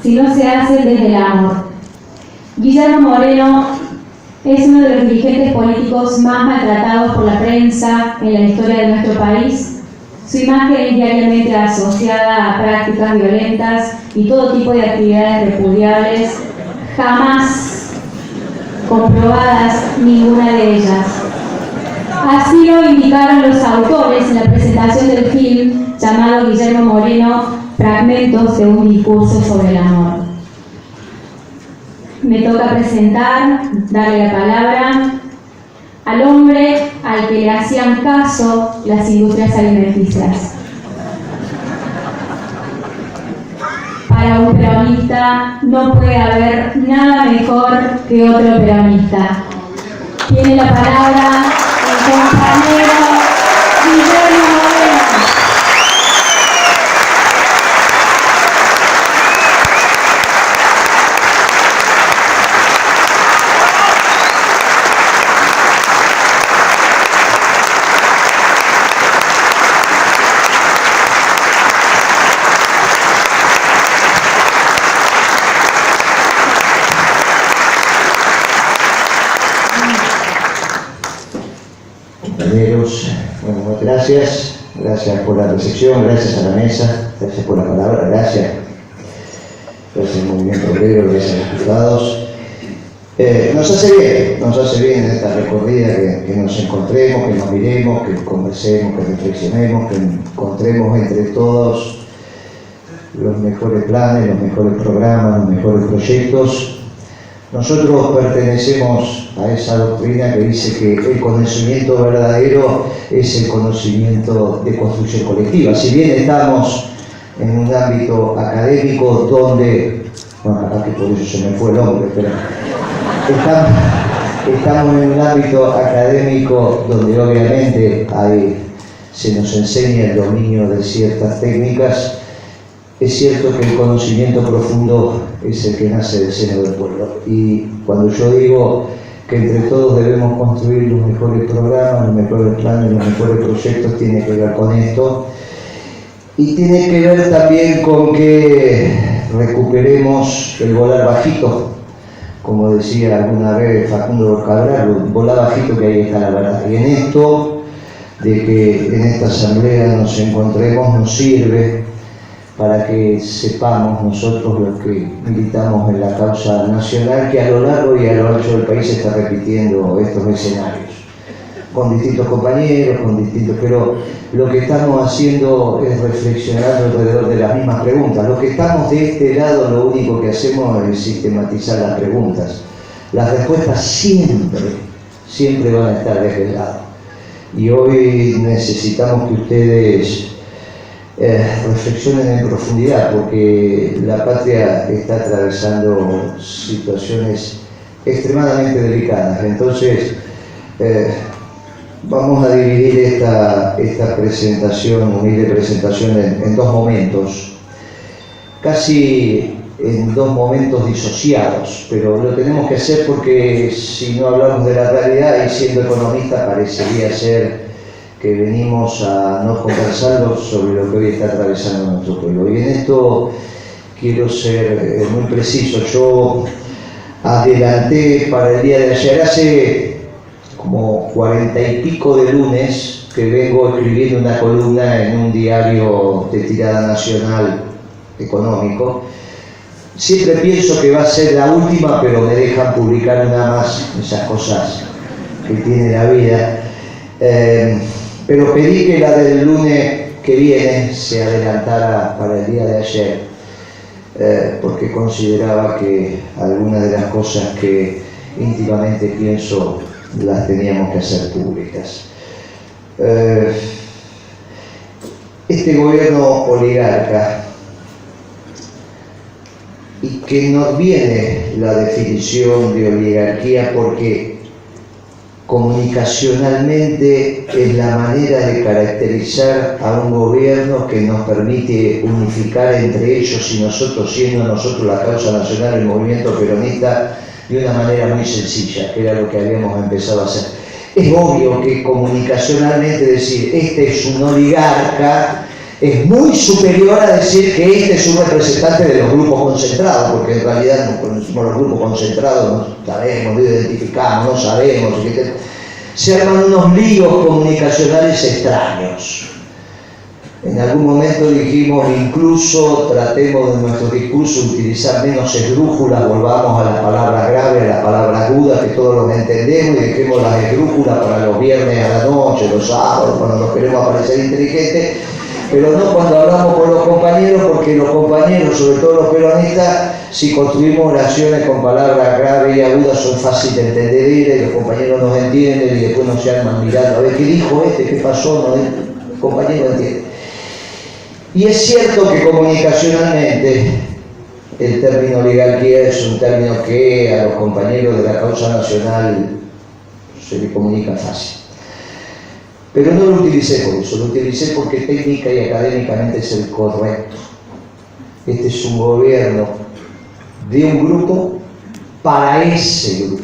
si no se hacen desde el amor. Guillermo Moreno es uno de los dirigentes políticos más maltratados por la prensa en la historia de nuestro país. Su imagen es diariamente asociada a prácticas violentas y todo tipo de actividades repudiables, jamás comprobadas ninguna de ellas. Así lo indicaron los autores en la presentación del film llamado Guillermo Moreno, Fragmentos de un discurso sobre el amor. Me toca presentar, darle la palabra al hombre al que le hacían caso las industrias alimenticias. Para un peronista no puede haber nada mejor que otro peronista. Tiene la palabra el compañero Guillermo Moreno. Bueno, gracias por la recepción, gracias a la mesa, gracias por la palabra, gracias al Movimiento Obrero, gracias a los diputados. Nos hace bien en esta recorrida que nos encontremos, que nos miremos, que conversemos, que reflexionemos, que encontremos entre todos los mejores planes, los mejores programas, los mejores proyectos. Nosotros pertenecemos a esa doctrina que dice que el conocimiento verdadero es el conocimiento de construcción colectiva. Si bien estamos en un ámbito académico donde, bueno, acá que por eso se me fue el hombre, pero estamos en un ámbito académico donde obviamente se nos enseña el dominio de ciertas técnicas. Es cierto que el conocimiento profundo es el que nace del seno del pueblo. Y cuando yo digo que entre todos debemos construir los mejores programas, los mejores planes, los mejores proyectos, tiene que ver con esto. Y tiene que ver también con que recuperemos el volar bajito. Como decía alguna vez Facundo Cabral, volar bajito, que ahí está la verdad. Y en esto, de que en esta asamblea nos encontremos, nos sirve para que sepamos nosotros los que militamos en la causa nacional que a lo largo y a lo ancho del país se está repitiendo estos escenarios, con distintos compañeros, pero lo que estamos haciendo es reflexionar alrededor de las mismas preguntas. Los que estamos de este lado lo único que hacemos es sistematizar las preguntas. Las respuestas siempre van a estar de aquel lado. Y hoy necesitamos que ustedes reflexionen en profundidad, porque la patria está atravesando situaciones extremadamente delicadas. Entonces, vamos a dividir esta presentación, humilde presentación, en dos momentos, casi en dos momentos disociados, pero lo tenemos que hacer porque si no hablamos de la realidad, y siendo economista parecería ser que venimos a no conversar sobre lo que hoy está atravesando nuestro pueblo. Y en esto quiero ser muy preciso. Yo adelanté para el día de ayer, hace como 40 y pico de lunes que vengo escribiendo una columna en un diario de tirada nacional económico. Siempre pienso que va a ser la última, pero me dejan publicar una más, esas cosas que tiene la vida. Pero pedí que la del lunes que viene se adelantara para el día de ayer, porque consideraba que algunas de las cosas que íntimamente pienso las teníamos que hacer públicas. Este gobierno oligarca, y que no viene la definición de oligarquía porque comunicacionalmente es la manera de caracterizar a un gobierno que nos permite unificar entre ellos y nosotros, siendo nosotros la causa nacional, el movimiento peronista, de una manera muy sencilla, que era lo que habíamos empezado a hacer. Es obvio que comunicacionalmente decir este es un oligarca es muy superior a decir que este es un representante de los grupos concentrados, porque en realidad no conocemos los grupos concentrados, no sabemos, no identificamos, no sabemos. Se arman unos líos comunicacionales extraños. En algún momento dijimos, incluso tratemos de nuestro discurso utilizar menos esdrújulas, volvamos a las palabras graves, a las palabras agudas, que todos los entendemos, y dejemos las esdrújulas para los viernes a la noche, los sábados, cuando nos queremos parecer inteligentes, pero no cuando hablamos con los compañeros, porque los compañeros, sobre todo los peronistas, si construimos oraciones con palabras graves y agudas, son fáciles de entender, y los compañeros nos entienden y después nos se arman mirando, a ver qué dijo qué pasó, no, el compañero entiende. Y es cierto que comunicacionalmente el término oligarquía es un término que a los compañeros de la causa nacional se les comunica fácil. Pero no lo utilicé por eso, lo utilicé porque técnica y académicamente es el correcto. Este es un gobierno de un grupo para ese grupo.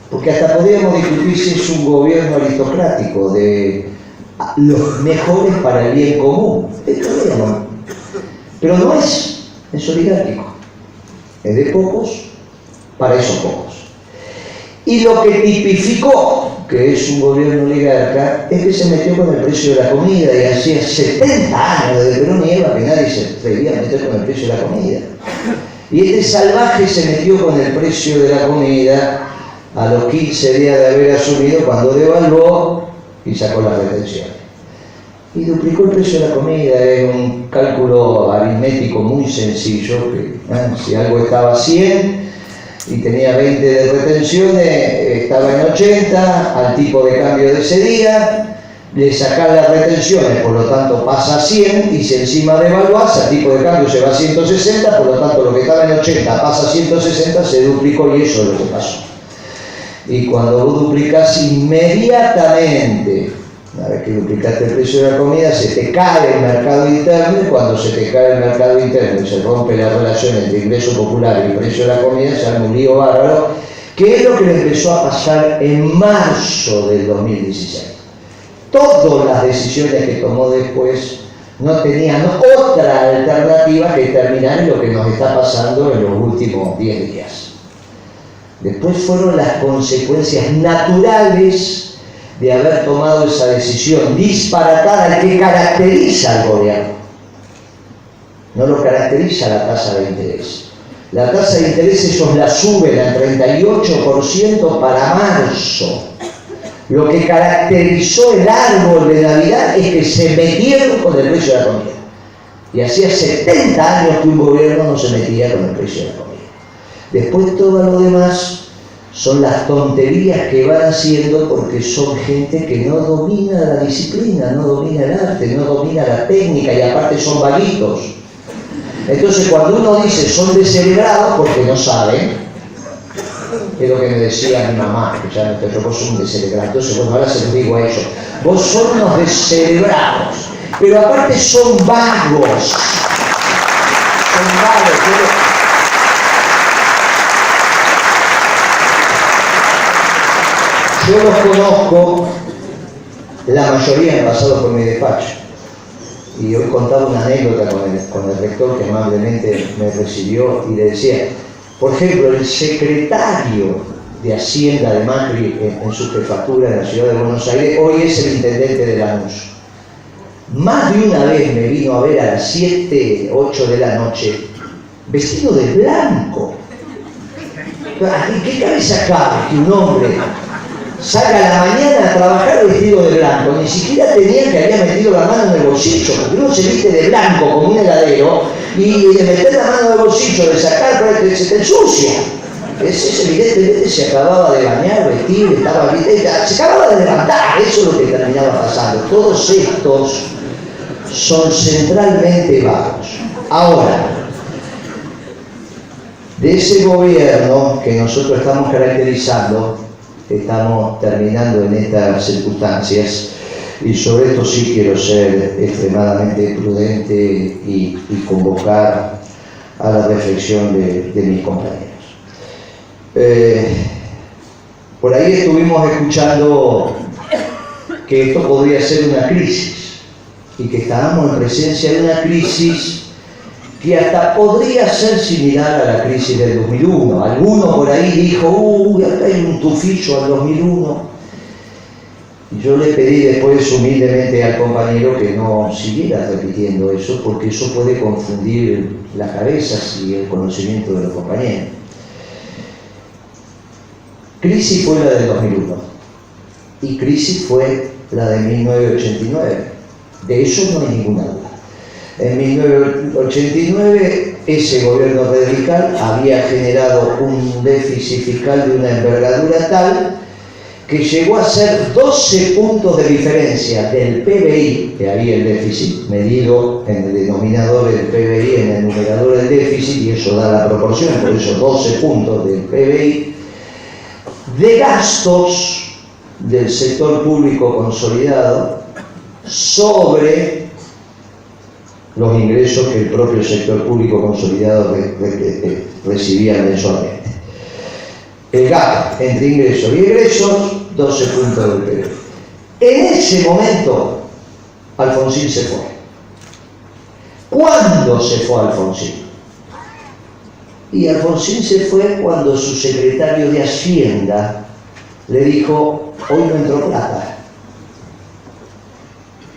Porque hasta podríamos discutir si es un gobierno aristocrático de los mejores para el bien común. Pero no es oligárquico. Es de pocos para esos pocos. Y lo que tipificó que es un gobierno oligarca es que se metió con el precio de la comida, y hacía 70 años desde Perón y Eva que nadie se atrevía a meter con el precio de la comida. Y este salvaje se metió con el precio de la comida a los 15 días de haber asumido, cuando devaluó y sacó las retenciones. Y duplicó el precio de la comida. Es un cálculo aritmético muy sencillo, que si algo estaba a 100 y tenía 20 de retenciones, estaba en 80 al tipo de cambio de ese día, le sacás las retenciones, por lo tanto pasa a 100, y si encima devaluás, al tipo de cambio se va a 160, por lo tanto lo que estaba en 80 pasa a 160, se duplicó, y eso es lo que pasó. Y cuando vos duplicás inmediatamente, una vez que duplicaste el precio de la comida, se te cae el mercado interno, y cuando se te cae el mercado interno y se rompe la relación entre ingreso popular y precio de la comida, se arma un lío bárbaro, que es lo que le empezó a pasar en marzo del 2016. Todas las decisiones que tomó después no tenían otra alternativa que terminar en lo que nos está pasando en los últimos 10 días. Después fueron las consecuencias naturales de haber tomado esa decisión disparatada que caracteriza al gobierno. No lo caracteriza la tasa de interés. La tasa de interés ellos la suben al 38% para marzo. Lo que caracterizó el árbol de Navidad es que se metieron con el precio de la comida. Y hacía 70 años que un gobierno no se metía con el precio de la comida. Después todo lo demás son las tonterías que van haciendo, porque son gente que no domina la disciplina, no domina el arte, no domina la técnica, y aparte son vaguitos. Entonces cuando uno dice son descerebrados, porque no saben, es lo que me decía mi mamá, que ya no te vos sos un descerebrado. Entonces bueno, ahora se lo digo a ellos, vos sos unos descerebrados, pero aparte son vagos. Son vagos. Yo los conozco, la mayoría han pasado por mi despacho, y hoy contaba una anécdota con el rector, que amablemente me recibió, y le decía, por ejemplo, el secretario de Hacienda de Macri en su jefatura en la ciudad de Buenos Aires, hoy es el intendente de Lanús. Más de una vez me vino a ver a las 7, 8 de la noche, vestido de blanco. ¿En qué cabeza cabe que un hombre salga a la mañana a trabajar vestido de blanco? Ni siquiera tenía que había metido la mano en el bolsillo, porque uno se viste de blanco como un heladero, y de meter la mano en el bolsillo, de sacar, se te ensucia. Ese evidentemente se acababa de bañar, vestir, se acababa de levantar. Eso es lo que terminaba pasando. Todos estos son centralmente vagos. Ahora, de ese gobierno que nosotros estamos caracterizando, estamos terminando en estas circunstancias, y sobre esto sí quiero ser extremadamente prudente y convocar a la reflexión de mis compañeros. Por ahí estuvimos escuchando que esto podría ser una crisis. y que estábamos en presencia de una crisis que hasta podría ser similar a la crisis del 2001. Alguno por ahí dijo, uy, acá hay un tufillo al 2001. Y yo le pedí después humildemente al compañero que no siguiera repitiendo eso, porque eso puede confundir las cabezas y el conocimiento de los compañeros. Crisis fue la del 2001 y crisis fue la de 1989. De eso no hay ninguna duda. En 1989 ese gobierno radical había generado un déficit fiscal de una envergadura tal que llegó a ser 12 puntos de diferencia del PBI, que había el déficit medido en el denominador del PBI, en el numerador del déficit, y eso da la proporción, por eso 12 puntos del PBI, de gastos del sector público consolidado sobre los ingresos que el propio sector público consolidado recibía mensualmente. El gap entre ingresos y egresos, 12 puntos del PBI. En ese momento, Alfonsín se fue. ¿Cuándo se fue Alfonsín? Y Alfonsín se fue cuando su secretario de Hacienda le dijo, hoy no entró plata.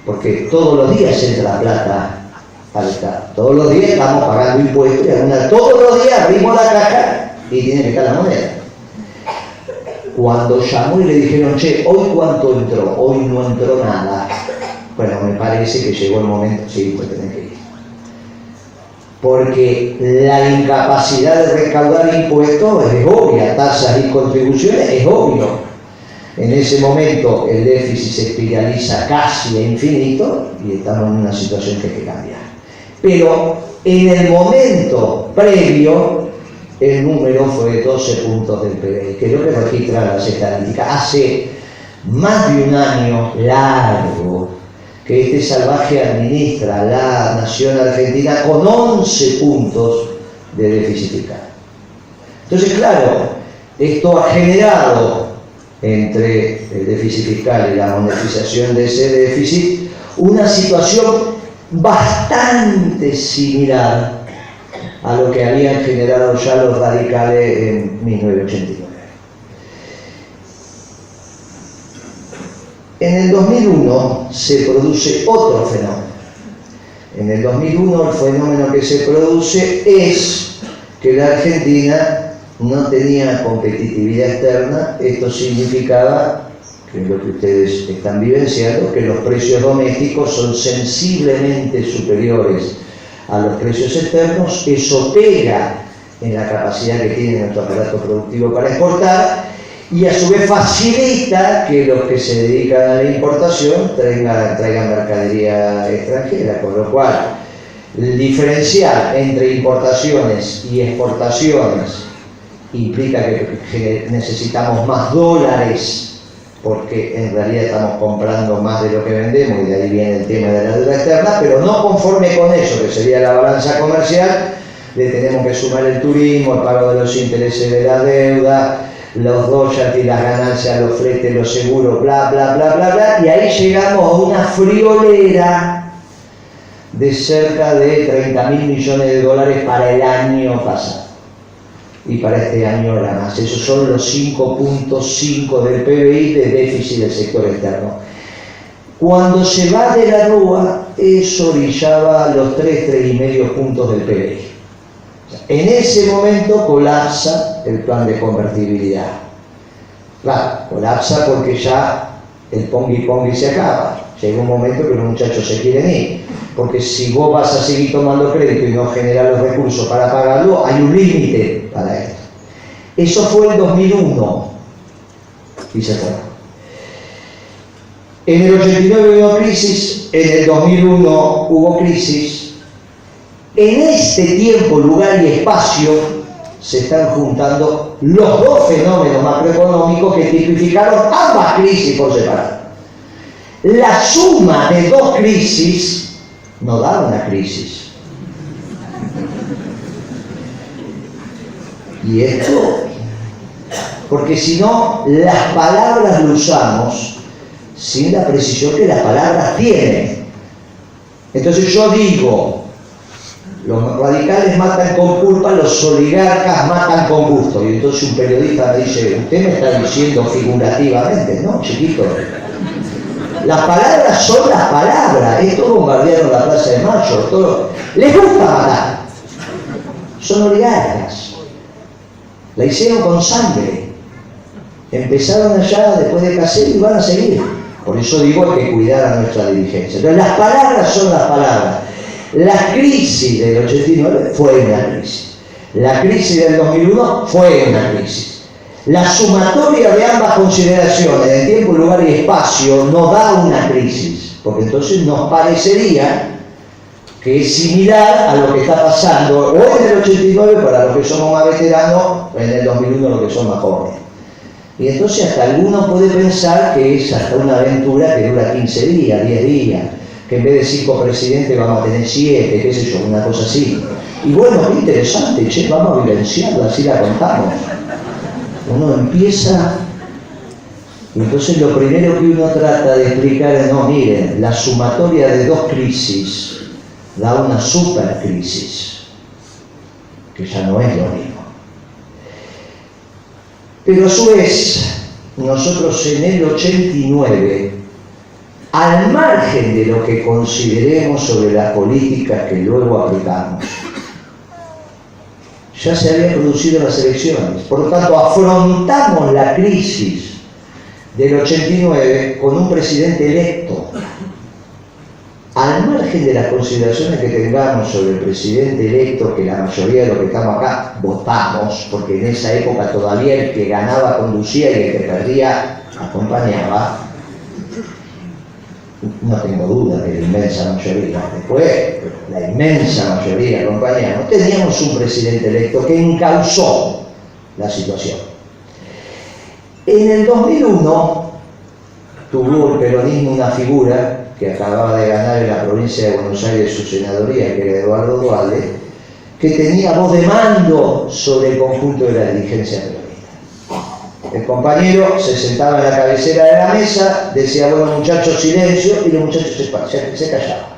Porque todos los días entra plata al Estado. Todos los días estamos pagando impuestos y todos los días abrimos la caja y tiene que estar la moneda. Cuando llamó y le dijeron, che, ¿hoy cuánto entró? Hoy no entró nada. Bueno, me parece que llegó el momento, sí, pues tenés que ir. Porque la incapacidad de recaudar impuestos es obvia, tasas y contribuciones es obvio. En ese momento el déficit se espiraliza casi a infinito y estamos en una situación que hay que cambiar. Pero en el momento previo, el número fue 12 puntos del PBI, que es lo que registran las estadísticas. Hace más de un año largo que este salvaje administra la nación argentina con 11 puntos de déficit fiscal. Entonces, claro, esto ha generado entre el déficit fiscal y la monetización de ese déficit una situación bastante similar a lo que habían generado ya los radicales en 1989. En el 2001 se produce otro fenómeno. En el 2001 el fenómeno que se produce es que la Argentina no tenía competitividad externa. Esto significaba, que es lo que ustedes están vivenciando, que los precios domésticos son sensiblemente superiores a los precios externos. Eso pega en la capacidad que tiene nuestro aparato productivo para exportar y a su vez facilita que los que se dedican a la importación traigan mercadería extranjera, con lo cual el diferencial entre importaciones y exportaciones implica que necesitamos más dólares, porque en realidad estamos comprando más de lo que vendemos y de ahí viene el tema de la deuda externa, pero no conforme con eso, que sería la balanza comercial, le tenemos que sumar el turismo, el pago de los intereses de la deuda, los royalties, las ganancias, los fletes, los seguros, bla, bla, bla, bla, bla, y ahí llegamos a una friolera de cerca de 30.000 millones de dólares para el año pasado. Y para este año era más. Esos son los 5.5 del PBI de déficit del sector externo. Cuando se va de la Rúa, eso orillaba los 3,5 puntos del PBI. En ese momento colapsa el plan de convertibilidad. Claro, colapsa porque ya el pongui se acaba. Llega un momento que los muchachos se quieren ir. Porque si vos vas a seguir tomando crédito y no generas los recursos para pagarlo, hay un límite para esto. Eso fue en 2001 y se fue. En el 89 hubo crisis, en el 2001 hubo crisis. En este tiempo, lugar y espacio se están juntando los dos fenómenos macroeconómicos que tipificaron ambas crisis por separado. La suma de dos crisis no da una crisis. Y esto, porque si no, las palabras lo usamos sin la precisión que las palabras tienen. Entonces yo digo, los radicales matan con culpa, los oligarcas matan con gusto. Y entonces un periodista me dice, usted me está diciendo figurativamente, no, chiquito. Las palabras son las palabras. Estos bombardearon la Plaza de Mayo, todo. Les gusta matar. Son oligarcas. La hicieron con sangre. Empezaron allá después de Caselli y van a seguir. Por eso digo hay que cuidar a nuestra dirigencia. Entonces las palabras son las palabras. La crisis del 89 fue una crisis. La crisis del 2001 fue una crisis. La sumatoria de ambas consideraciones, de tiempo, lugar y espacio, nos da una crisis. Porque entonces nos parecería que es similar a lo que está pasando hoy en el 89 para los que somos más veteranos, en el 2001 los que son más jóvenes. Y entonces hasta alguno puede pensar que es hasta una aventura que dura 15 días, 10 días, que en vez de 5 presidentes vamos a tener 7, qué sé yo, una cosa así. Y bueno, qué interesante, che, vamos a vivenciarla, así la contamos. Uno empieza, y entonces lo primero que uno trata de explicar es, no, miren, la sumatoria de 2 crisis da una supercrisis, que ya no es lo mismo. Pero a su vez, nosotros en el 89, al margen de lo que consideremos sobre las políticas que luego aplicamos, ya se habían producido las elecciones. Por lo tanto, afrontamos la crisis del 89 con un presidente electo. Al margen de las consideraciones que tengamos sobre el presidente electo, que la mayoría de los que estamos acá votamos, porque en esa época todavía el que ganaba conducía y el que perdía acompañaba, no tengo duda que la inmensa mayoría, después la inmensa mayoría acompañamos, teníamos un presidente electo que encauzó la situación. En el 2001 tuvo el peronismo una figura que acababa de ganar en la provincia de Buenos Aires su senadoría, que era Eduardo Duhalde, que tenía voz de mando sobre el conjunto de la dirigencia peronista. El compañero se sentaba en la cabecera de la mesa, decía, bueno muchachos, silencio, y los muchachos se callaban.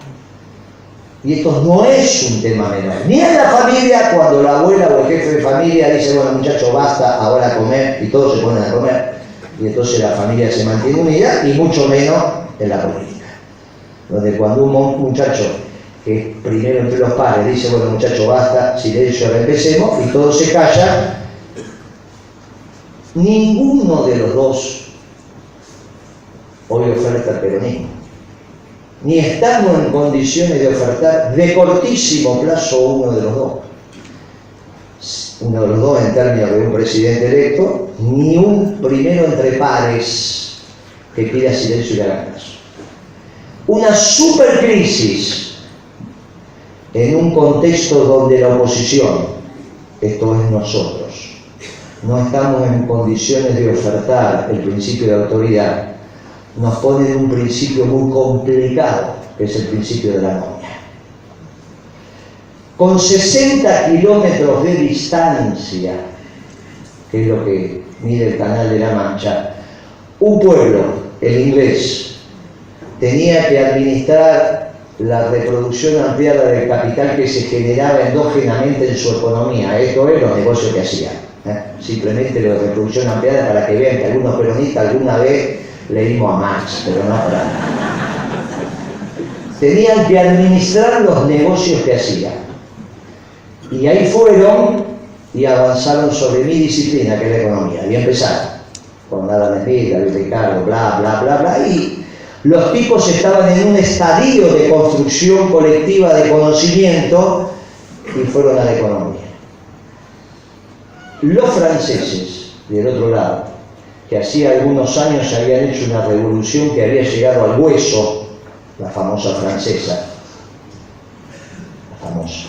Y esto no es un tema menor. Ni en la familia, cuando la abuela o el jefe de familia dice, bueno muchachos, basta, ahora a comer, y todos se ponen a comer, y entonces la familia se mantiene unida, y mucho menos en la política. Donde cuando un muchacho que es primero entre los padres dice, bueno muchacho, basta, silencio, ahora empecemos, y todos se callan, ninguno de los dos hoy oferta el peronismo. Ni estamos en condiciones de ofertar de cortísimo plazo uno de los dos. Uno de los dos en términos de un presidente electo, ni un primero entre pares que pida silencio y haga caso. Una supercrisis en un contexto donde la oposición, esto es nosotros, no estamos en condiciones de ofertar el principio de autoridad, nos pone en un principio muy complicado, que es el principio de la anomia. Con 60 kilómetros de distancia, que es lo que mide el Canal de la Mancha, un pueblo, el inglés, tenía que administrar la reproducción ampliada del capital que se generaba endógenamente en su economía. Esto es los negocios que hacían. Simplemente lo de reproducción ampliada para que vean que algunos peronistas alguna vez leímos a Marx, pero no para. Tenían que administrar los negocios que hacían. Y ahí fueron y avanzaron sobre mi disciplina, que es la economía. Y empezaron con Adam Smith, David Ricardo, bla, bla, bla, bla. Y los tipos estaban en un estadio de construcción colectiva de conocimiento y fueron a la economía. Los franceses, del otro lado, que hacía algunos años habían hecho una revolución que había llegado al hueso, la famosa francesa, la famosa,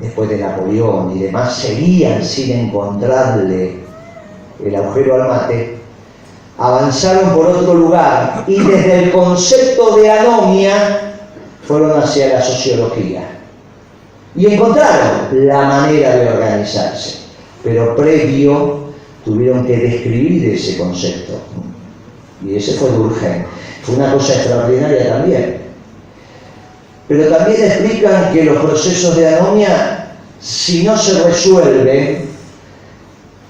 después de Napoleón y demás, seguían sin encontrarle el agujero al mate, avanzaron por otro lugar y desde el concepto de anomia fueron hacia la sociología y encontraron la manera de organizarse, pero previo tuvieron que describir ese concepto y ese fue Durkheim. Fue una cosa extraordinaria también, pero también explican que los procesos de anomia, si no se resuelven,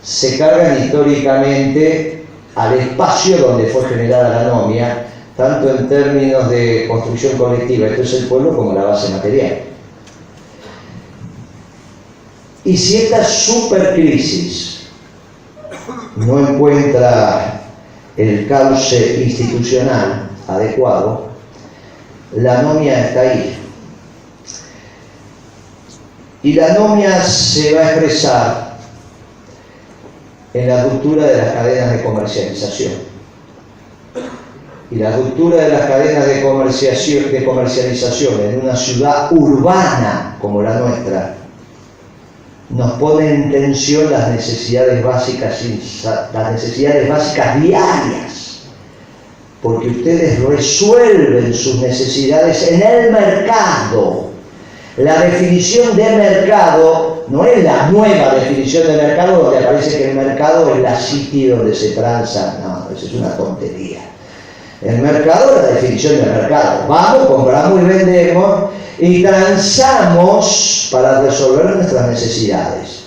se cargan históricamente al espacio donde fue generada la anomia, tanto en términos de construcción colectiva, esto es el pueblo, como la base material. Y si esta supercrisis no encuentra el cauce institucional adecuado, la anomia está ahí. Y la anomia se va a expresar en la ruptura de las cadenas de comercialización. Y la ruptura de las cadenas de comercialización en una ciudad urbana como la nuestra nos pone en tensión las necesidades básicas diarias, porque ustedes resuelven sus necesidades en el mercado. La definición de mercado no es la nueva definición de mercado donde aparece que el mercado es la sitio donde se transa. No, eso es una tontería. El mercado es la definición de mercado. Vamos, compramos y vendemos y transamos para resolver nuestras necesidades.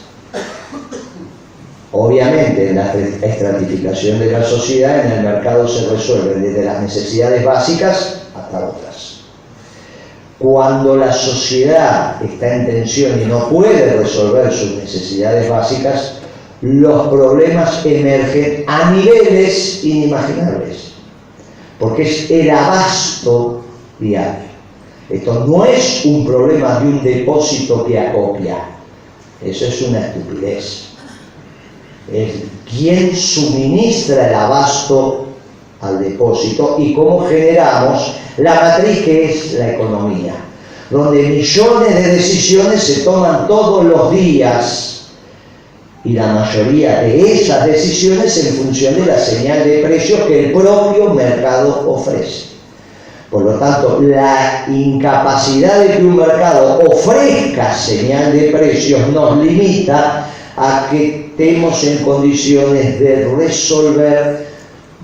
Obviamente, en la estratificación de la sociedad, en el mercado se resuelven desde las necesidades básicas hasta otras. Cuando la sociedad está en tensión y no puede resolver sus necesidades básicas, los problemas emergen a niveles inimaginables, porque es el abasto diario. Esto no es un problema de un depósito que acopia, eso es una estupidez. Es quién suministra el abasto al depósito y cómo generamos la matriz que es la economía, donde millones de decisiones se toman todos los días y la mayoría de esas decisiones en función de la señal de precios que el propio mercado ofrece. Por lo tanto, la incapacidad de que un mercado ofrezca señal de precios nos limita a que estemos en condiciones de resolver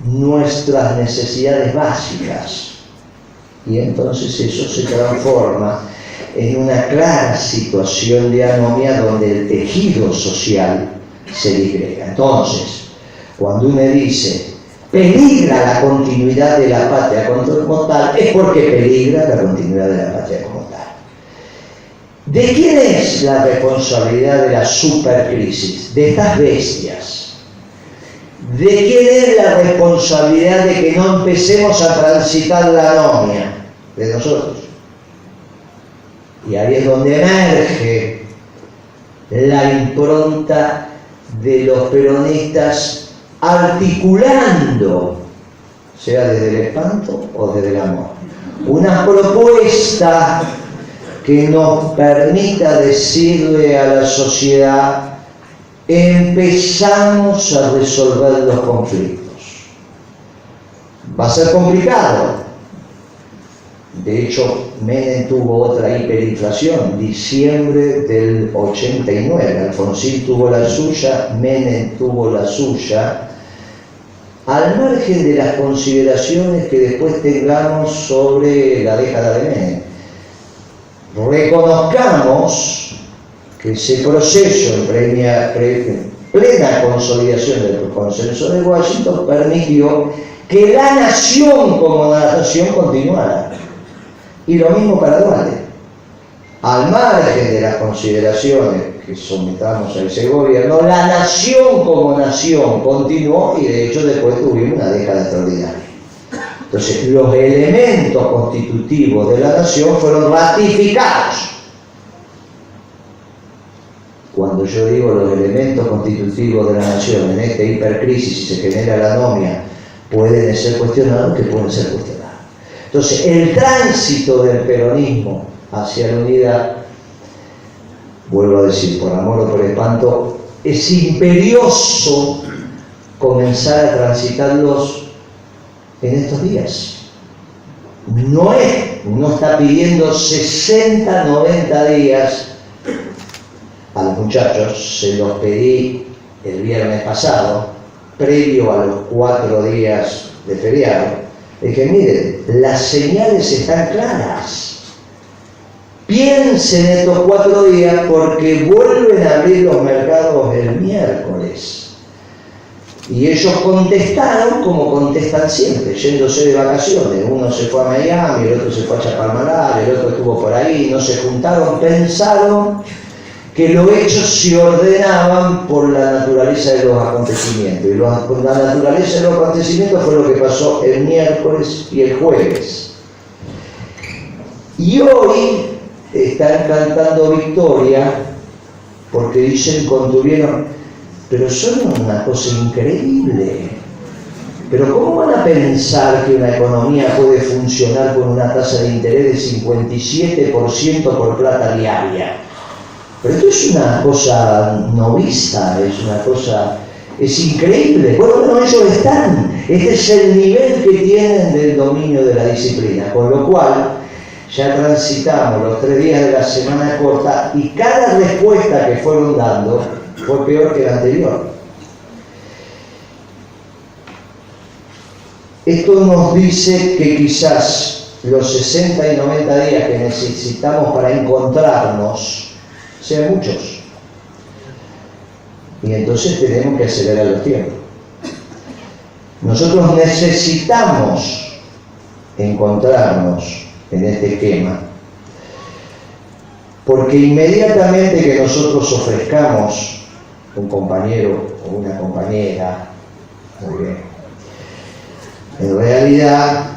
nuestras necesidades básicas. Y entonces eso se transforma en una clara situación de anomia donde el tejido social se disgrega. Entonces, cuando uno dice peligra la continuidad de la patria como tal, es porque peligra la continuidad de la patria como tal. ¿De quién es la responsabilidad de la supercrisis? De estas bestias. ¿De quién es la responsabilidad de que no empecemos a transitar la anomia? De nosotros. Y ahí es donde emerge la impronta de los peronistas articulando, sea desde el espanto o desde el amor, una propuesta que nos permita decirle a la sociedad: empezamos a resolver los conflictos. Va a ser complicado. De hecho, Menem tuvo otra hiperinflación, diciembre del 89. Alfonsín tuvo la suya, Menem tuvo la suya. Al margen de las consideraciones que después tengamos sobre la década de Menem, reconozcamos que ese proceso en plena consolidación del consenso de Washington permitió que la nación como nación continuara. Y lo mismo para Duarte. Al margen de las consideraciones que sometamos a ese gobierno, la nación como nación continuó y de hecho después tuvimos una década extraordinaria. Entonces, los elementos constitutivos de la nación fueron ratificados. Cuando yo digo los elementos constitutivos de la nación en esta hipercrisis y se genera la anomia, pueden ser cuestionados, que pueden ser cuestionados. Entonces, el tránsito del peronismo hacia la unidad, vuelvo a decir, por amor o por espanto, es imperioso comenzar a transitarlos en estos días. No está pidiendo 60, 90 días a los muchachos, se los pedí el viernes pasado, previo a los 4 días de feriado. Es que miren, las señales están claras. piensen estos 4 días porque vuelven a abrir los mercados el miércoles. Y ellos contestaron como contestan siempre, yéndose de vacaciones. Uno se fue a Miami, el otro se fue a Chapalmalal, el otro estuvo por ahí, no se juntaron, pensaron que los hechos se ordenaban por la naturaleza de los acontecimientos. Y la naturaleza de los acontecimientos fue lo que pasó el miércoles y el jueves. Y hoy están cantando victoria porque dicen contuvieron, pero son una cosa increíble. Pero ¿cómo van a pensar que una economía puede funcionar con una tasa de interés de 57% por plata diaria? Pero esto es una cosa no vista, es una cosa, es increíble. Bueno, ellos están, este es el nivel que tienen del dominio de la disciplina, con lo cual ya transitamos los 3 días de la semana corta y cada respuesta que fueron dando fue peor que la anterior. Esto nos dice que quizás los 60 y 90 días que necesitamos para encontrarnos sean muchos. Y entonces tenemos que acelerar los tiempos. Nosotros necesitamos encontrarnos en este esquema, porque inmediatamente que nosotros ofrezcamos un compañero o una compañera, muy bien, en realidad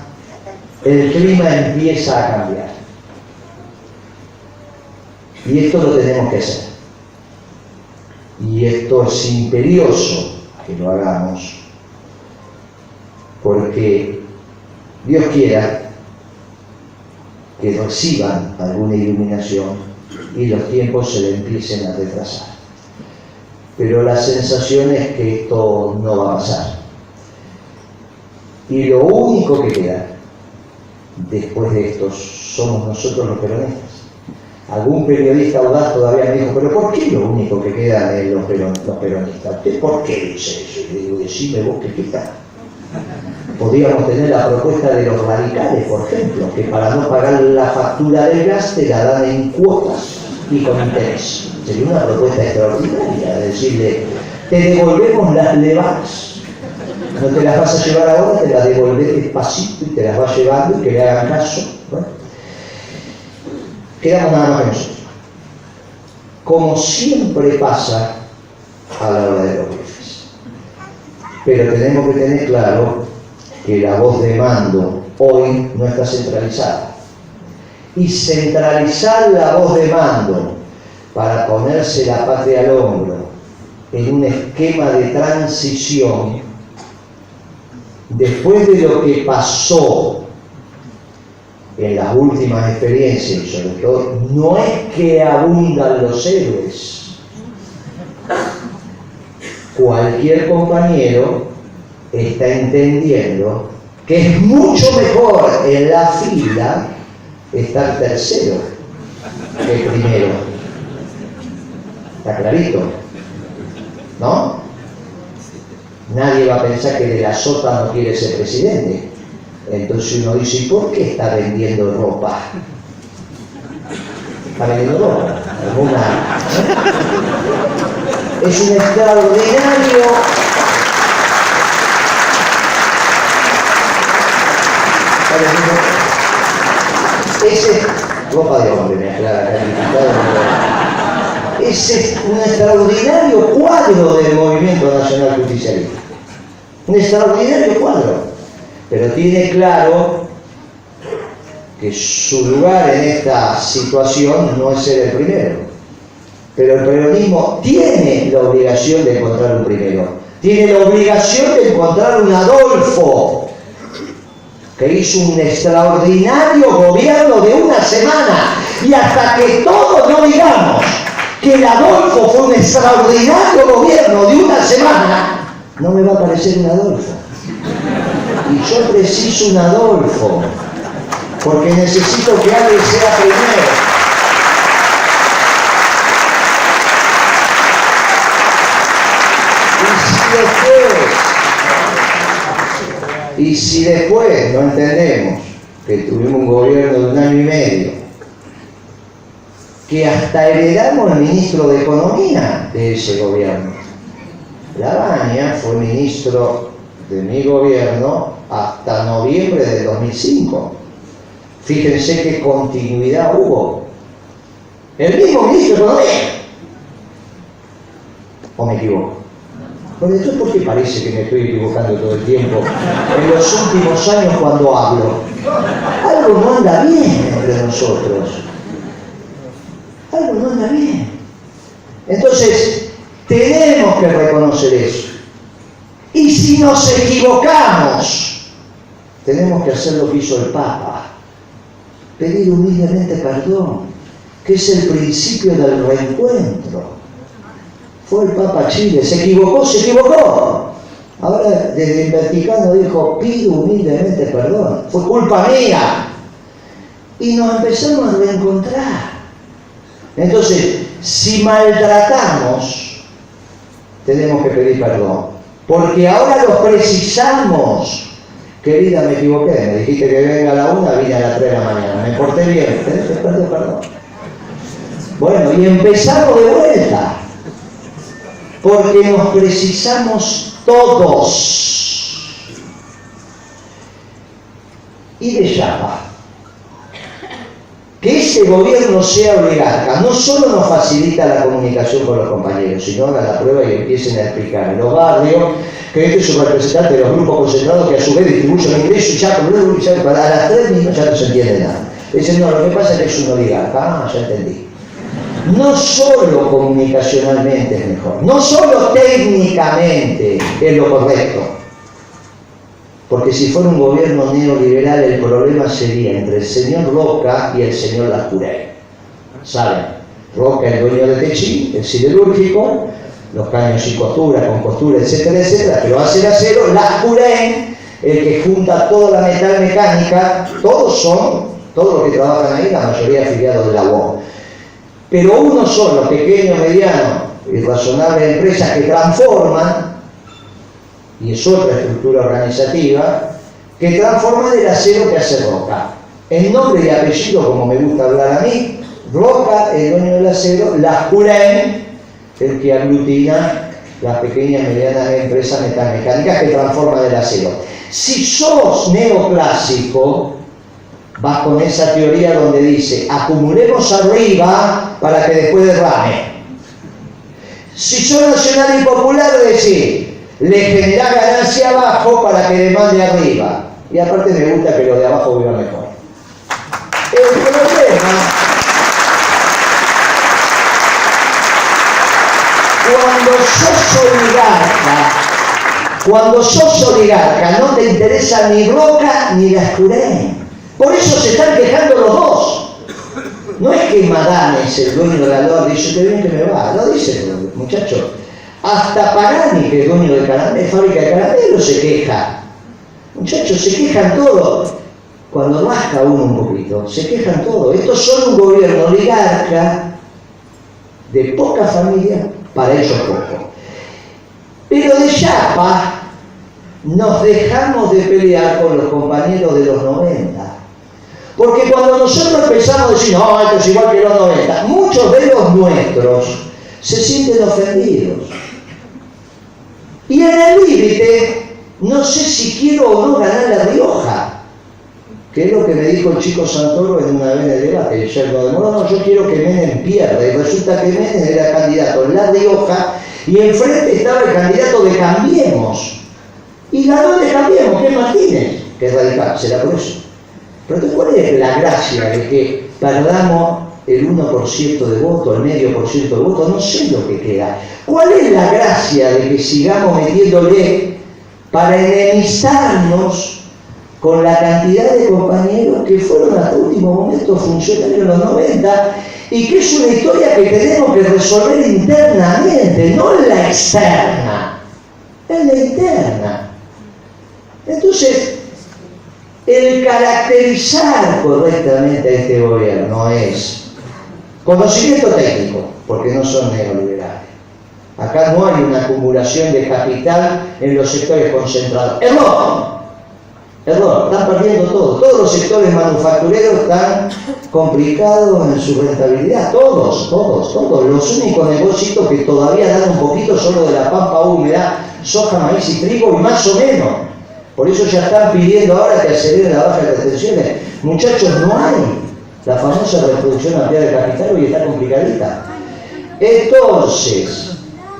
el clima empieza a cambiar. Y esto lo tenemos que hacer. Y esto es imperioso que lo hagamos, porque Dios quiera que reciban alguna iluminación y los tiempos se le empiecen a retrasar. Pero la sensación es que esto no va a pasar. Y lo único que queda después de esto somos nosotros los peronistas. Algún periodista audaz todavía me dijo, pero ¿por qué lo único que queda es los peronistas? ¿Usted por qué dice eso? Y le digo, decime vos qué queda. Podríamos tener la propuesta de los radicales, por ejemplo, que para no pagar la factura del gas te la dan en cuotas y con interés. Sería una propuesta extraordinaria, decirle, te devolvemos las levas, no te las vas a llevar ahora, te las devolvés despacito y te las vas llevando y que le hagan caso. Bueno, quedamos nada más que nosotros. Como siempre pasa a la hora de los jefes. Pero tenemos que tener claro que la voz de mando hoy no está centralizada. Y centralizar la voz de mando para ponerse la patria al hombro en un esquema de transición, después de lo que pasó en las últimas experiencias, y sobre todo, no es que abundan los héroes. Cualquier compañero está entendiendo que es mucho mejor en la fila estar tercero que primero. ¿Está clarito? ¿No? Nadie va a pensar que de la Sota no quiere ser presidente. Entonces uno dice, ¿y por qué está vendiendo ropa? ¿Está vendiendo ropa? Es un extraordinario... Ese ropa de hombre, me aclara. Ese es un extraordinario cuadro del Movimiento Nacional Justicialista. Un extraordinario cuadro. Pero tiene claro que su lugar en esta situación no es ser el primero. Pero el peronismo tiene la obligación de encontrar un primero. Tiene la obligación de encontrar un Adolfo, que hizo un extraordinario gobierno de una semana. Y hasta que todos no digamos que el Adolfo fue un extraordinario gobierno de una semana, no me va a parecer un Adolfo. Y yo preciso un Adolfo, porque necesito que alguien sea primero. Y si después no entendemos que tuvimos un gobierno de 1 año y medio que hasta heredamos el ministro de Economía de ese gobierno. Lavagna fue ministro de mi gobierno hasta noviembre del 2005. Fíjense qué continuidad hubo. El mismo ministro de Economía. ¿O me equivoco? Bueno, entonces, ¿por qué parece que me estoy equivocando todo el tiempo? En los últimos años cuando hablo. Algo no anda bien entre nosotros. Algo no anda bien. Entonces, tenemos que reconocer eso. Y si nos equivocamos, tenemos que hacer lo que hizo el Papa. Pedir humildemente perdón, que es el principio del reencuentro. Fue el Papa Chile, se equivocó. Ahora desde el Vaticano dijo, pido humildemente perdón, fue culpa mía. Y nos empezamos a reencontrar. Entonces, si maltratamos, tenemos que pedir perdón. Porque ahora lo precisamos. Querida, me equivoqué, me dijiste que venga a la 1, vine a las 3 de la mañana, me porté bien, tenés que pedir perdón. Bueno, y empezamos de vuelta. Porque nos precisamos todos. Y de Chapa, que ese gobierno sea oligarca, no solo nos facilita la comunicación con los compañeros, sino hagan la prueba y empiecen a explicar en los barrios que este es un representante de los grupos concentrados que a su vez distribuyen ingresos y ya a las 3 minutos ya no se entiende nada. Dicen, no, lo que pasa es que es un oligarca. Ya entendí. No solo comunicacionalmente es mejor, no solo técnicamente es lo correcto, porque si fuera un gobierno neoliberal el problema sería entre el señor Roca y el señor Lascurain. ¿Saben? Roca es el dueño de Techí, el siderúrgico, los caños y costura, con costura, etcétera, etcétera, pero hace el acero. Lascurain, el que junta toda la metal mecánica, todos los que trabajan ahí, la mayoría afiliados de la UOM. Pero uno solo, pequeño, mediano y razonable empresas que transforman, y es otra estructura organizativa, que transforman el acero que hace Roca. En nombre y apellido, como me gusta hablar a mí, Roca, el dueño del acero, Lascurain, el que aglutina las pequeñas y medianas empresas metalmecánicas que transforman el acero. Si sos neoclásico, vas con esa teoría donde dice, acumulemos arriba para que después derrame. Si sos nacional y popular, decís, le genera ganancia abajo para que demande arriba. Y aparte me gusta que los de abajo vivan mejor. El problema, cuando sos oligarca, no te interesa ni Roca ni Lascurain. Por eso se están quejando los dos. No es que Madames, el dueño de la LOR, dice que bien que me va. No dice, muchachos. Hasta Pagani, que es dueño de caramelo, fábrica de caramelo, se queja. Muchachos, se quejan todos. Cuando rasca uno un poquito, se quejan todos. Estos son un gobierno oligarca de poca familia para ellos poco. Pero de Chapa nos dejamos de pelear con los compañeros de los 90. Porque cuando nosotros empezamos a decir, no, esto es igual que los 90, muchos de los nuestros se sienten ofendidos. Y en el límite, no sé si quiero o no ganar La Rioja, que es lo que me dijo el chico Santoro en una vez en el debate. Ya no demoró, no, yo quiero que Menem pierda. Y resulta que Menem era candidato en La Rioja y enfrente estaba el candidato de Cambiemos. Y ganó de Cambiemos, que es Martínez, que es radical, será por eso. Pero ¿cuál es la gracia de que perdamos el 1% de voto, el medio por ciento de voto? No sé lo que queda. ¿Cuál es la gracia de que sigamos metiéndole para enemistarnos con la cantidad de compañeros que fueron hasta último momento funcionarios en los 90 y que es una historia que tenemos que resolver internamente, no en la externa, en la interna? Entonces, el caracterizar correctamente a este gobierno es conocimiento técnico, porque no son neoliberales. Acá no hay una acumulación de capital en los sectores concentrados. ¡Error! Error, están perdiendo todo. Todos los sectores manufactureros están complicados en su rentabilidad. Todos. Los únicos negocios que todavía dan un poquito son los de la pampa húmeda, soja, maíz y trigo y más o menos. Por eso ya están pidiendo ahora que aceleren la baja de retenciones. Muchachos, no hay la famosa reproducción ampliada de capital y está complicadita. Entonces,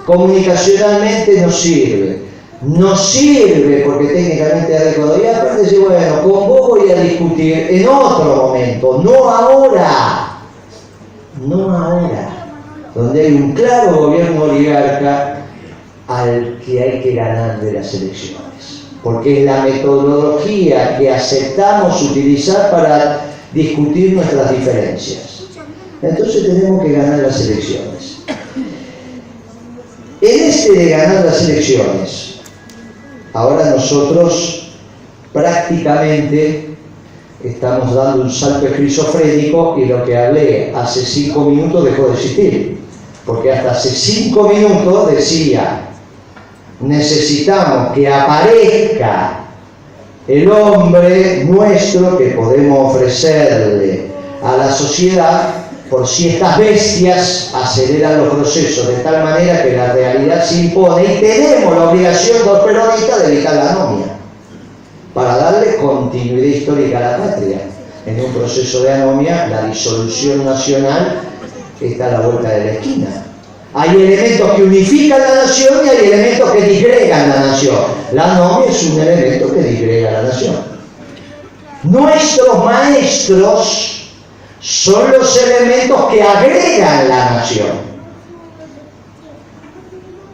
comunicacionalmente no sirve. No sirve porque técnicamente es adecuado. Y aparte dice, bueno, con vos voy a discutir en otro momento, no ahora. No ahora. Donde hay un claro gobierno oligarca al que hay que ganar de las elecciones. Porque es la metodología que aceptamos utilizar para discutir nuestras diferencias. Entonces tenemos que ganar las elecciones. En este de ganar las elecciones, ahora nosotros prácticamente estamos dando un salto esquizofrénico y lo que hablé hace 5 minutos dejó de existir. Porque hasta hace 5 minutos decía, necesitamos que aparezca el hombre nuestro que podemos ofrecerle a la sociedad por si estas bestias aceleran los procesos de tal manera que la realidad se impone y tenemos la obligación los peronistas de evitar la anomia para darle continuidad histórica a la patria. En un proceso de anomia, la disolución nacional está a la vuelta de la esquina. Hay elementos que unifican la nación y hay elementos que disgregan la nación. La anomia es un elemento que disgrega la nación. Nuestros maestros son los elementos que agregan la nación.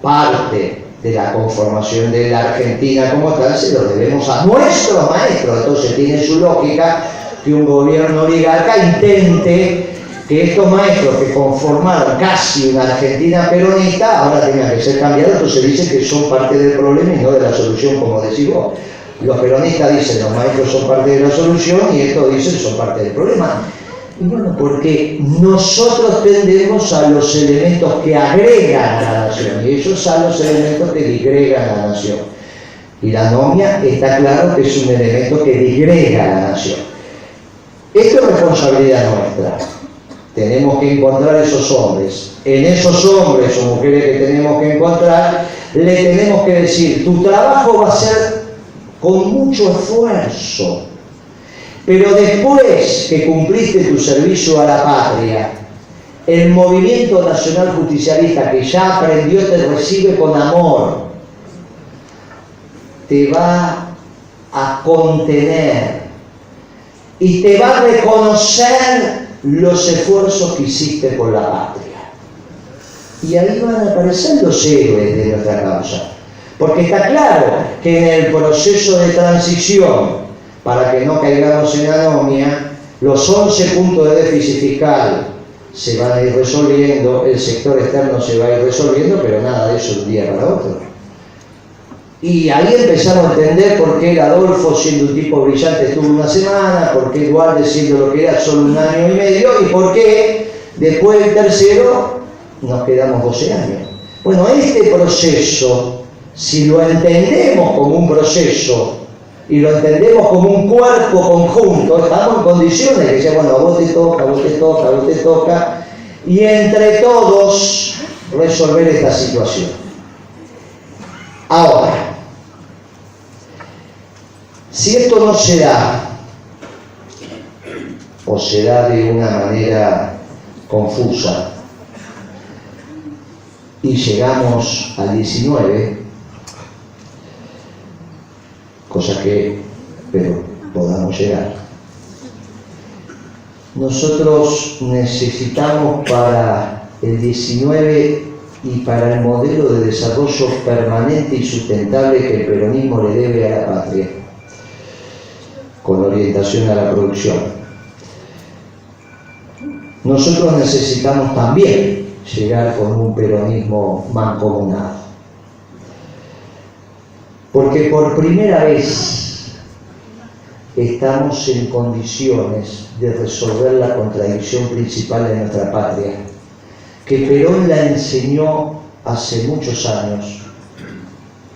Parte de la conformación de la Argentina como tal se lo debemos a nuestros maestros. Entonces tiene su lógica que un gobierno oligarca intente que estos maestros que conformaron casi una Argentina peronista ahora tengan que ser cambiados. Entonces dice que son parte del problema y no de la solución, como decís vos. Los peronistas dicen los maestros son parte de la solución y estos dicen son parte del problema. Y bueno, porque nosotros tendemos a los elementos que agregan a la nación y ellos a los elementos que disgregan a la nación. Y la anomia está claro que es un elemento que disgrega a la nación. Esto es responsabilidad nuestra. Tenemos que encontrar esos hombres. En esos hombres o mujeres que tenemos que encontrar, le tenemos que decir, tu trabajo va a ser con mucho esfuerzo. Pero después que cumpliste tu servicio a la patria, el movimiento nacional justicialista que ya aprendió te recibe con amor, te va a contener y te va a reconocer los esfuerzos que hiciste por la patria. Y ahí van a aparecer los héroes de nuestra causa. Porque está claro que en el proceso de transición, para que no caigamos en anomia, los 11 puntos de déficit fiscal se van a ir resolviendo, el sector externo se va a ir resolviendo, pero nada de eso de un día para otro. Y ahí empezamos a entender por qué el Adolfo, siendo un tipo brillante, estuvo una semana, por qué Duarte, siendo lo que era, solo 1 año y medio, y por qué después del tercero nos quedamos 12 años. Bueno, este proceso, si lo entendemos como un proceso y lo entendemos como un cuerpo conjunto, estamos en condiciones de decir, bueno, a vos te toca, a vos te toca, a vos te toca, y entre todos resolver esta situación. Ahora, si esto no se da, o se da de una manera confusa, y llegamos al 19, cosa que espero podamos llegar, nosotros necesitamos para el 19 y para el modelo de desarrollo permanente y sustentable que el peronismo le debe a la patria, con orientación a la producción, nosotros necesitamos también llegar con un peronismo mancomunado. Porque por primera vez estamos en condiciones de resolver la contradicción principal de nuestra patria, que Perón la enseñó hace muchos años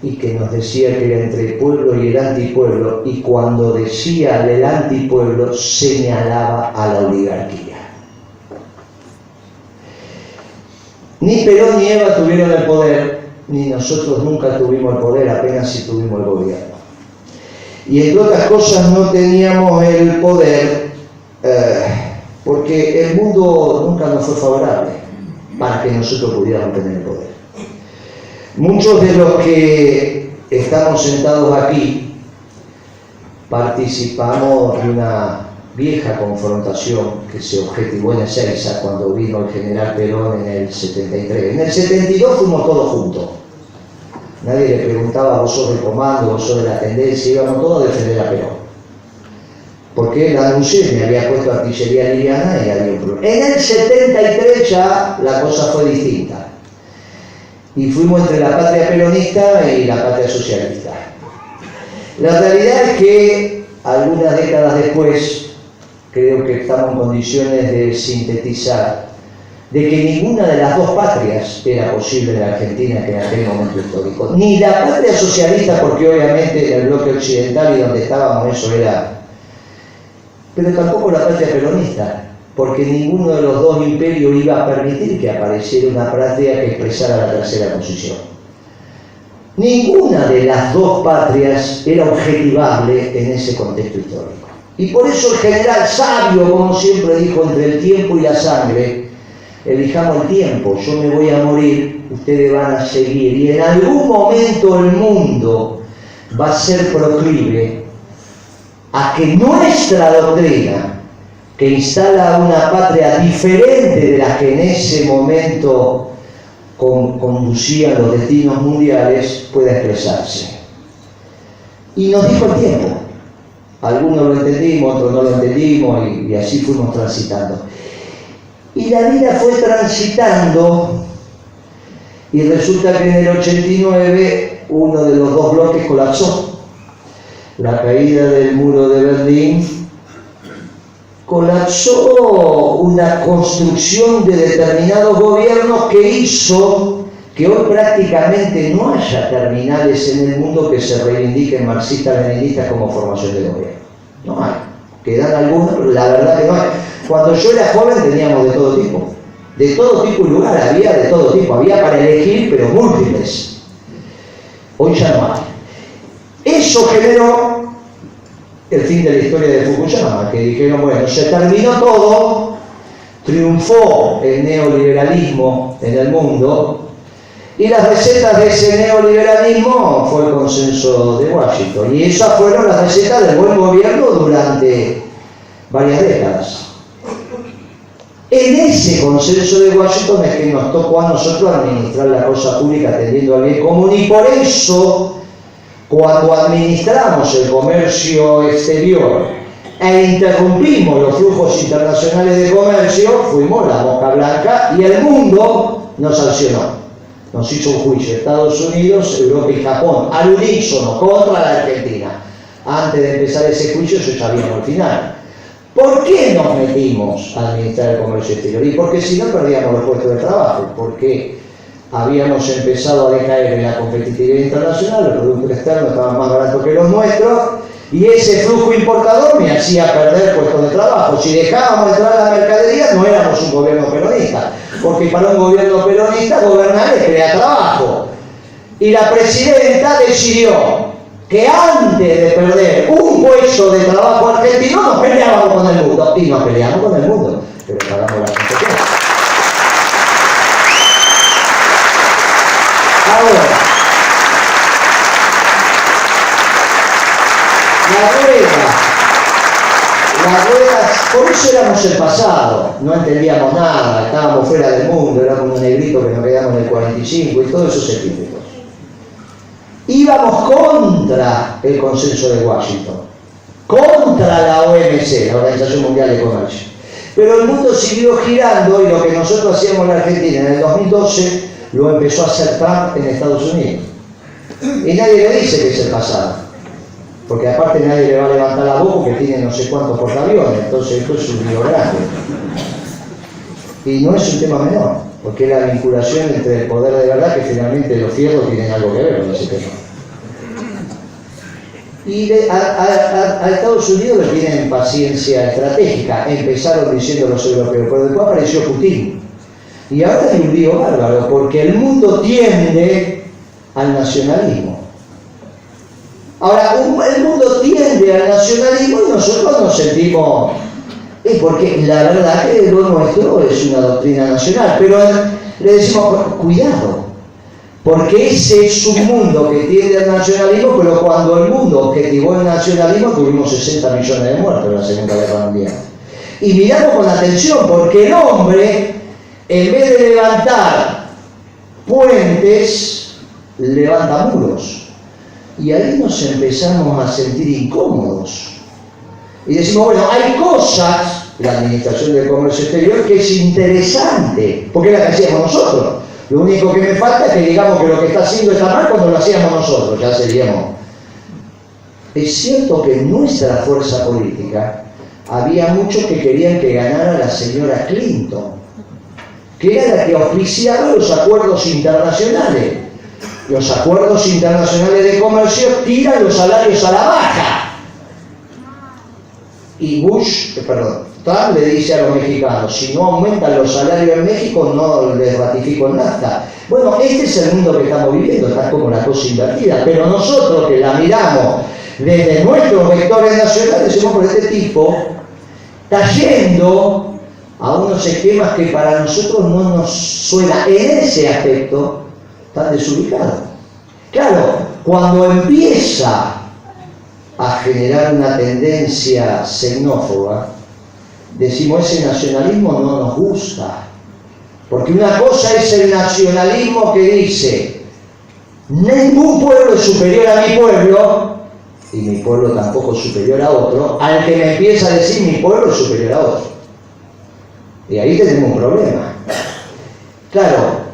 y que nos decía que era entre el pueblo y el antipueblo, y cuando decía el antipueblo señalaba a la oligarquía. Ni Perón ni Eva tuvieron el poder, ni nosotros nunca tuvimos el poder, apenas si tuvimos el gobierno. Y entre otras cosas no teníamos el poder porque el mundo nunca nos fue favorable para que nosotros pudiéramos tener el poder. Muchos de los que estamos sentados aquí participamos de una vieja confrontación que se objetivó en Ezeiza cuando vino el general Perón en el 73. En el 72 fuimos todos juntos. Nadie le preguntaba, vos sos del comando, vos sos de la tendencia, íbamos todos a defender a Perón. Porque él anuncié, me había puesto artillería liviana y había un problema. En el 73 ya la cosa fue distinta. Y fuimos entre la patria peronista y la patria socialista. La realidad es que algunas décadas después, creo que estamos en condiciones de sintetizar de que ninguna de las dos patrias era posible en la Argentina en aquel momento histórico. Ni la patria socialista, porque obviamente en el bloque occidental y donde estábamos eso era, pero tampoco la patria peronista, porque ninguno de los dos imperios iba a permitir que apareciera una patria que expresara la tercera posición. Ninguna de las dos patrias era objetivable en ese contexto histórico. Y por eso el general sabio, como siempre dijo, entre el tiempo y la sangre, elijamos el tiempo, yo me voy a morir, ustedes van a seguir, y en algún momento el mundo va a ser proclive a que nuestra doctrina, que instala una patria diferente de la que en ese momento conducían los destinos mundiales, pueda expresarse. Y nos dijo el tiempo. Algunos lo entendimos, otros no lo entendimos, y así fuimos transitando. Y la vida fue transitando, y resulta que en el 89 uno de los dos bloques colapsó. La caída del muro de Berlín colapsó una construcción de determinados gobiernos que hizo que hoy prácticamente no haya terminales en el mundo que se reivindiquen marxistas-leninistas como formación de gobierno. No hay. Quedan algunos, pero la verdad que no hay. Cuando yo era joven teníamos de todo tipo y lugar, había de todo tipo, había para elegir, pero múltiples. Hoy ya no hay. Eso generó el fin de la historia de Fukuyama, que dijeron, bueno, se terminó todo, triunfó el neoliberalismo en el mundo, y las recetas de ese neoliberalismo fue el consenso de Washington, y esas fueron las recetas del buen gobierno durante varias décadas. En ese consenso de Washington es que nos tocó a nosotros administrar la cosa pública atendiendo al bien común, y por eso cuando administramos el comercio exterior e interrumpimos los flujos internacionales de comercio, fuimos la mosca blanca y el mundo nos sancionó. Nos hizo un juicio Estados Unidos, Europa y Japón al unísono contra la Argentina. Antes de empezar ese juicio ya sabíamos el final. ¿Por qué nos metimos a administrar el comercio exterior? Y porque si no perdíamos los puestos de trabajo, porque habíamos empezado a decaer en la competitividad internacional, los productos externos estaban más baratos que los nuestros, y ese flujo importador me hacía perder puestos de trabajo. Si dejábamos entrar la mercadería, no éramos un gobierno peronista, porque para un gobierno peronista gobernar es crear trabajo. Y la presidenta decidió que antes de perder un puesto de trabajo argentino nos peleábamos con el mundo, y nos peleamos con el mundo, pero pagamos las consecuencias. Ahora, las ruedas, por eso éramos el pasado, no entendíamos nada, estábamos fuera del mundo, éramos un negrito que nos quedamos en el 45 y todos esos epítetos. Íbamos contra el consenso de Washington, contra la OMC, la Organización Mundial de Comercio. Pero el mundo siguió girando, y lo que nosotros hacíamos en la Argentina en el 2012 lo empezó a hacer Trump en Estados Unidos. Y nadie le dice que es el pasado, porque aparte nadie le va a levantar la voz porque tiene no sé cuántos portaaviones, entonces esto es un lío grande. Y no es un tema menor, porque es la vinculación entre el poder de verdad, que finalmente los fierros tienen algo que ver con ese tema. Y a Estados Unidos le tienen paciencia estratégica. Empezaron diciendo los europeos, pero después apareció Putin. Y ahora hay un lío bárbaro, porque el mundo tiende al nacionalismo. Ahora, el mundo tiende al nacionalismo y nosotros nos sentimos... porque la verdad que lo nuestro es una doctrina nacional, pero le decimos, cuidado, porque ese es un mundo que tiende al nacionalismo, pero cuando el mundo objetivó el nacionalismo tuvimos 60 millones de muertos en la Segunda Guerra Mundial. Y miramos con atención, porque el hombre, en vez de levantar puentes, levanta muros. Y ahí nos empezamos a sentir incómodos. Y decimos, bueno, hay cosas, la Administración del Comercio Exterior, que es interesante, porque es la que hacíamos nosotros. Lo único que me falta es que digamos que lo que está haciendo está mal cuando lo hacíamos nosotros, ya seríamos. Es cierto que en nuestra fuerza política había muchos que querían que ganara la señora Clinton, que era la que auspiciaba los acuerdos internacionales. Los acuerdos internacionales de comercio tiran los salarios a la baja. Y Trump le dice a los mexicanos, si no aumentan los salarios en México, no les ratifico el NAFTA. Bueno, este es el mundo que estamos viviendo, está como una cosa invertida, pero nosotros que la miramos desde nuestros vectores nacionales, decimos, por este tipo está yendo a unos esquemas que para nosotros no nos suena en ese aspecto tan desubicado. Claro, cuando empieza a generar una tendencia xenófoba, decimos, ese nacionalismo no nos gusta. Porque una cosa es el nacionalismo que dice, ningún pueblo es superior a mi pueblo, y mi pueblo tampoco es superior a otro, al que me empieza a decir mi pueblo es superior a otro. Y ahí tenemos un problema. Claro,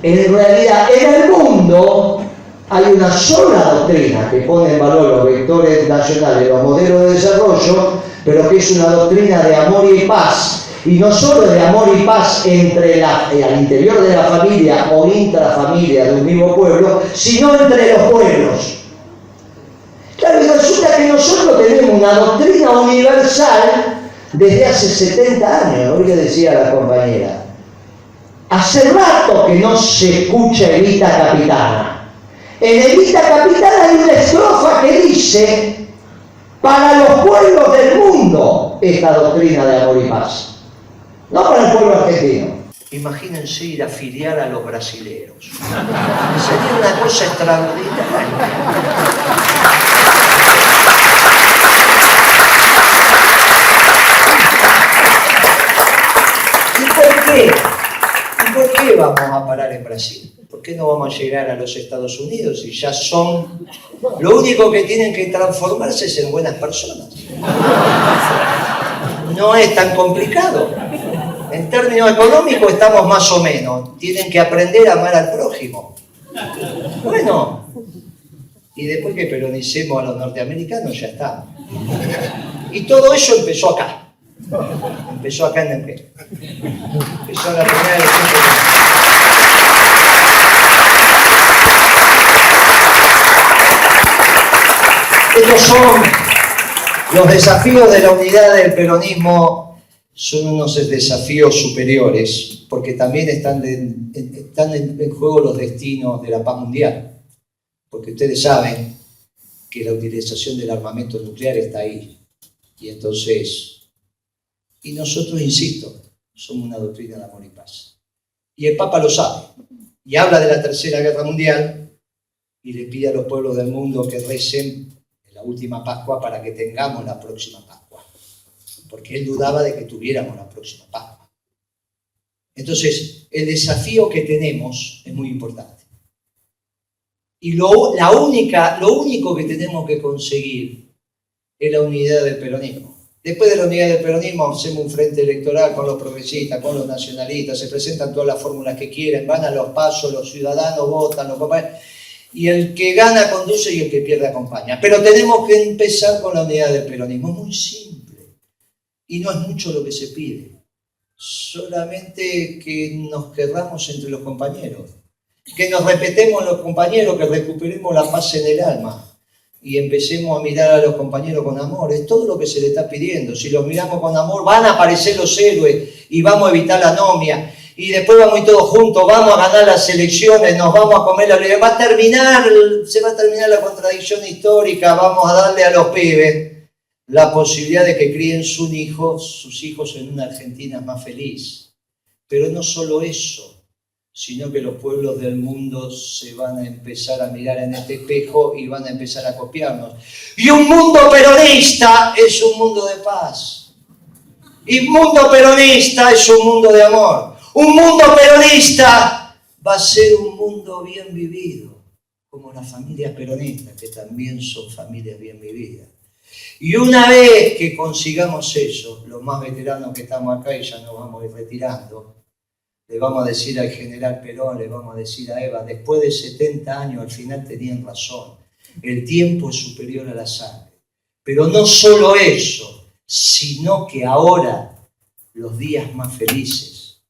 en realidad en el mundo hay una sola doctrina que pone en valor los vectores nacionales, los modelos de desarrollo, pero que es una doctrina de amor y paz. Y no solo de amor y paz al interior de la familia o intrafamilia de un mismo pueblo, sino entre los pueblos. Claro, y resulta que nosotros tenemos una doctrina universal desde hace 70 años, hoy le decía a la compañera. Hace rato que no se escucha Evita Capitana. En Evita Capitana hay una estrofa que dice, para los pueblos del mundo, esta doctrina de amor y paz. No para el pueblo argentino. Imagínense ir a afiliar a los brasileros. Sería una cosa extraordinaria. ¿Y por qué vamos a parar en Brasil? ¿Por qué no vamos a llegar a los Estados Unidos y ya son... Lo único que tienen que transformarse es en buenas personas? No es tan complicado. En términos económicos estamos más o menos. Tienen que aprender a amar al prójimo. Bueno, y después que peronicemos a los norteamericanos, ya está. Y todo eso empezó acá. Empezó acá en Neuquén. Empezó la primera elección. Estos son los desafíos de la unidad del peronismo, son unos desafíos superiores, porque también están en juego los destinos de la paz mundial. Porque ustedes saben que la utilización del armamento nuclear está ahí. Y entonces, y nosotros, insisto, somos una doctrina de amor y paz. Y el Papa lo sabe. Y habla de la Tercera Guerra Mundial y le pide a los pueblos del mundo que recen en la última Pascua para que tengamos la próxima Pascua. Porque él dudaba de que tuviéramos la próxima Pascua. Entonces, el desafío que tenemos es muy importante. Y lo único que tenemos que conseguir es la unidad del peronismo. Después de la unidad del peronismo hacemos un frente electoral con los progresistas, con los nacionalistas, se presentan todas las fórmulas que quieren, van a los pasos, los ciudadanos votan, y el que gana conduce y el que pierde acompaña. Pero tenemos que empezar con la unidad del peronismo, es muy simple. Y no es mucho lo que se pide, solamente que nos querramos entre los compañeros, que nos respetemos los compañeros, que recuperemos la paz en el alma, y empecemos a mirar a los compañeros con amor. Es todo lo que se le está pidiendo. Si los miramos con amor, van a aparecer los héroes y vamos a evitar la anomia. Y después vamos a ir todos juntos, vamos a ganar las elecciones, nos vamos a comer la ley. Se va a terminar la contradicción histórica, vamos a darle a los pibes la posibilidad de que críen sus hijos en una Argentina más feliz. Pero no solo eso, sino que los pueblos del mundo se van a empezar a mirar en este espejo y van a empezar a copiarnos. Y un mundo peronista es un mundo de paz. Y un mundo peronista es un mundo de amor. Un mundo peronista va a ser un mundo bien vivido, como las familias peronistas, que también son familias bien vividas. Y una vez que consigamos eso, los más veteranos que estamos acá y ya nos vamos a ir retirando, le vamos a decir al general Perón, le vamos a decir a Eva, después de 70 años al final tenían razón, el tiempo es superior a la sangre. Pero no solo eso, sino que ahora los días más felices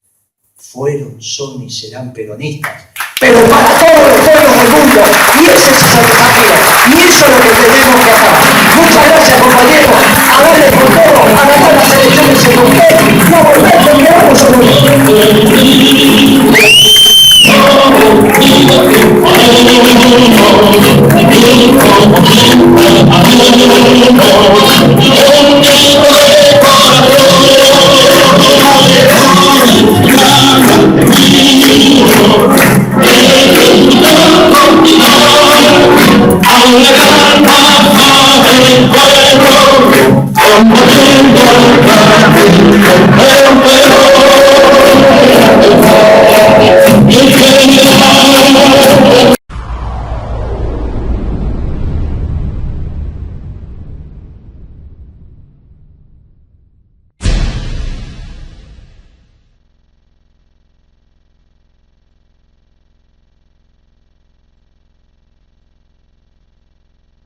fueron, son y serán peronistas. Pero para todos los pueblos del mundo, y ese es el desafío, y eso es lo que tenemos que hacer. Muchas gracias, compañeros, a darle con todo, a ganar las elecciones en usted, no volver, porque vamos a ver.